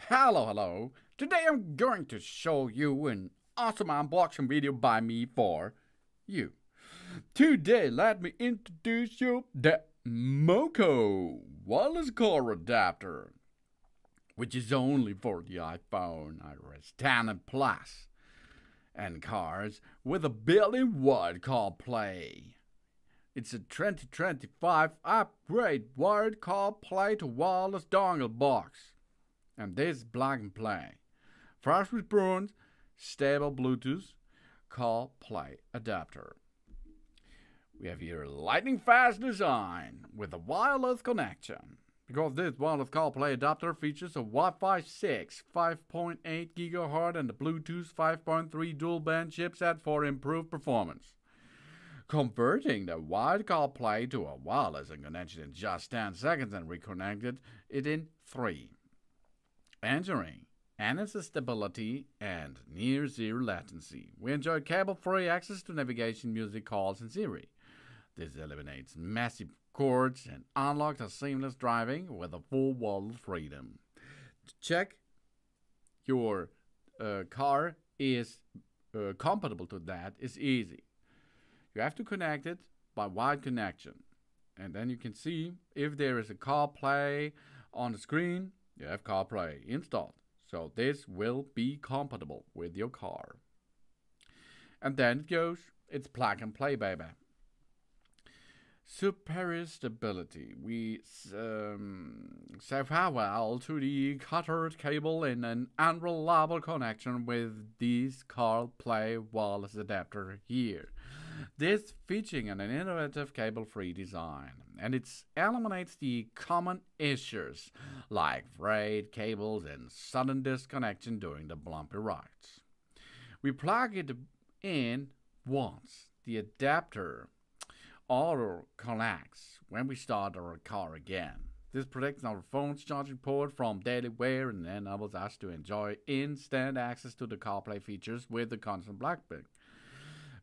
Hello. Today I'm going to show you an awesome unboxing video by me for you. Today let me introduce you the MoKo Wireless CarPlay Adapter, which is only for the iPhone iOS 10 and Plus, and cars with a built-in wired CarPlay. It's a 2025 upgrade wired CarPlay to wireless dongle box. And this is plug and play. Fast response, stable Bluetooth, CarPlay adapter. We have here a lightning fast design with a wireless connection. Because this wireless CarPlay adapter features a Wi-Fi 6 5.8 GHz and a Bluetooth 5.3 dual band chipset for improved performance. Converting the wired CarPlay to a wireless connection in just 10 seconds and reconnected it in 3. Ensuring NFC stability and near zero latency. We enjoy cable-free access to navigation, music, calls, and Siri. This eliminates massive cords and unlocks a seamless driving with a full wireless freedom. To check your car is compatible to that is easy. You have to connect it by wired connection, and then you can see if there is a CarPlay on the screen. You have CarPlay installed, so this will be compatible with your car. And then it goes, it's plug and play, baby. Superior stability. We say farewell to the cluttered cable in an unreliable connection with this CarPlay wireless adapter here. This featuring an innovative cable-free design, and it eliminates the common issues like frayed cables and sudden disconnection during the bumpy rides. We plug it in once. The adapter auto connects when we start our car again. This protects our phone's charging port from daily wear and enables us to enjoy instant access to the CarPlay features with the constant BlackBerry.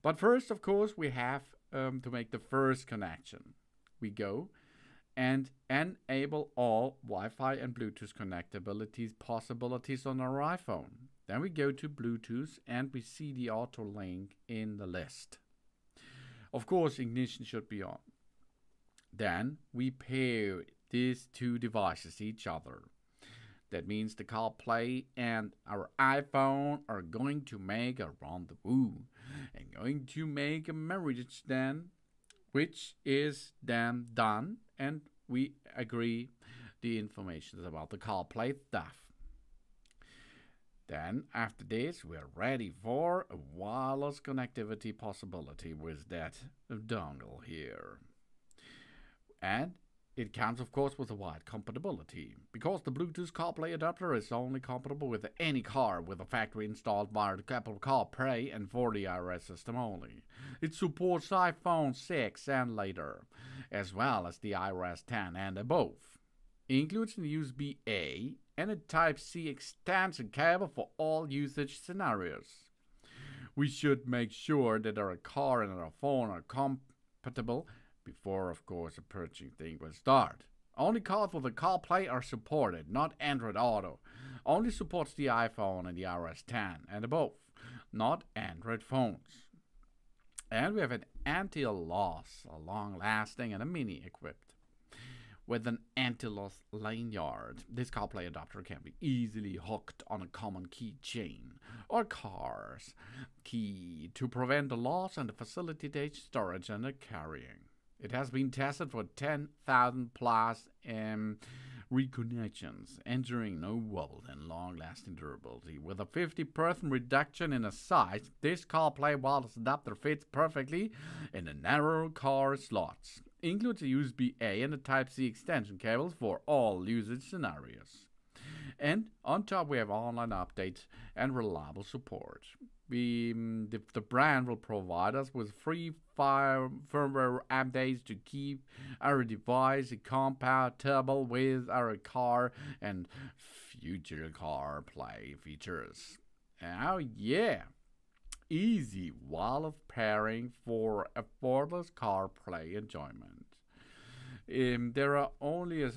But first, of course, we have to make the first connection. We go and enable all Wi-Fi and Bluetooth possibilities on our iPhone. Then we go to Bluetooth and we see the auto link in the list. Of course, ignition should be on. Then we pair these two devices each other. That means the CarPlay and our iPhone are going to make a rendezvous and going to make a marriage then, which is then done, and we agree the information about the CarPlay stuff. Then after this, we're ready for a wireless connectivity possibility with that dongle here. And it comes, of course, with a wide compatibility, because the Bluetooth CarPlay adapter is only compatible with any car with a factory-installed wired CarPlay and for the iOS system only. It supports iPhone 6 and later, as well as the iOS 10 and above. It includes a USB-A and a Type-C extension cable for all usage scenarios. We should make sure that our car and our phone are compatible before, of course, a purchasing thing will start. Only cars with the CarPlay are supported, not Android Auto. Only supports the iPhone and the iOS 10 and above, not Android phones. And we have an anti-loss, a long-lasting and a mini equipped. With an anti-loss lanyard, this CarPlay adapter can be easily hooked on a common keychain or car's key to prevent the loss and facilitate storage and carrying. It has been tested for 10,000 plus reconnections, ensuring no wobble and long-lasting durability. With a 50% reduction in the size, this CarPlay wireless adapter fits perfectly in the narrow car slots. Includes a USB-A and a Type-C extension cables for all usage scenarios. And on top we have online updates and reliable support. The brand will provide us with free firmware updates to keep our device compatible with our car and future CarPlay features. Oh yeah! Easy wireless pairing for effortless CarPlay enjoyment. There are only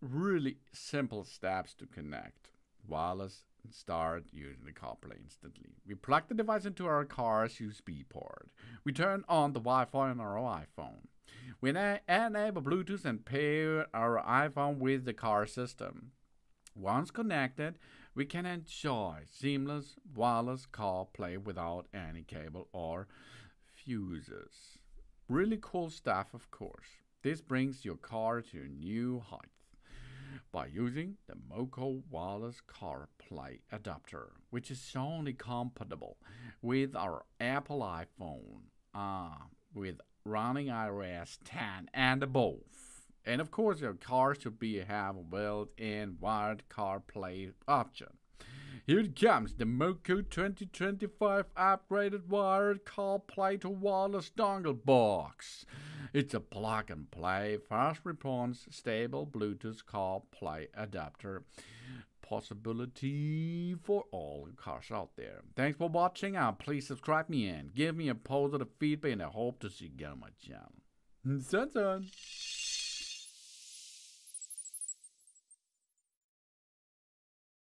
really simple steps to connect. wireless start using the CarPlay instantly. We plug the device into our car's USB port. We turn on the Wi-Fi on our iPhone. We enable Bluetooth and pair our iPhone with the car system. Once connected, we can enjoy seamless wireless CarPlay without any cable or fuses. Really cool stuff, of course. This brings your car to a new height by using the MoKo Wireless CarPlay Adapter, which is only compatible with our Apple iPhone with running iOS 10 and above. And of course, your car should have a built-in wired CarPlay option. Here it comes, the MoKo 2025 upgraded wired CarPlay to wireless dongle box. It's a plug-and-play, fast response, stable Bluetooth CarPlay adapter. Possibility for all cars out there. Thanks for watching. Please subscribe me and give me a positive feedback, and I hope to see you again on my channel. Sun.